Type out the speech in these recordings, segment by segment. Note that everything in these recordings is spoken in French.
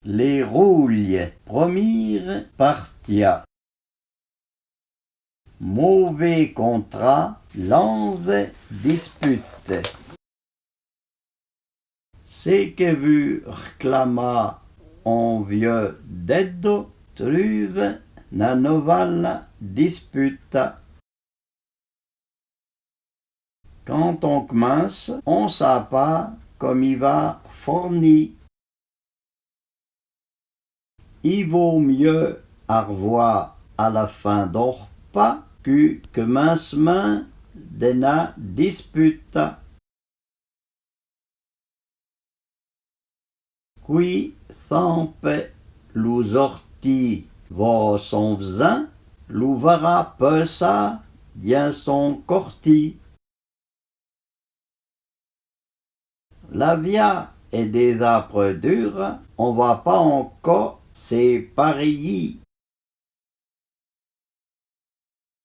les rouilles promirent partia. Mauvais contrat, langue dispute. C'est que vu reclama en vieux deddo, truve na novella disputa. Quand on commence, on sait pas comme il va fourni. Il vaut mieux revoir à la fin d'un repas que commencement d'une dispute. Qui thampe los ortis va son vsin, l'ou verra peu ça bien son corti. La via est des arbres durs, on va pas encore, c'est pareil.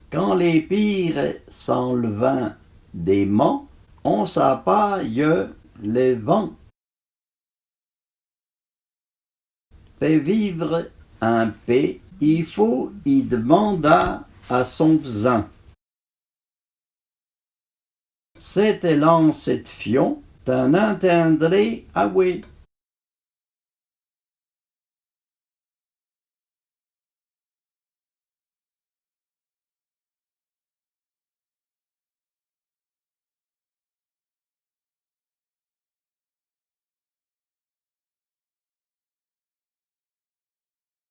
Quand les pires s'enlevant des monts, on s'apaille les vents. Pour vivre un paix, il faut y demander à son vsin. Cet élan, cette fion, t'en entendrez, ah oui.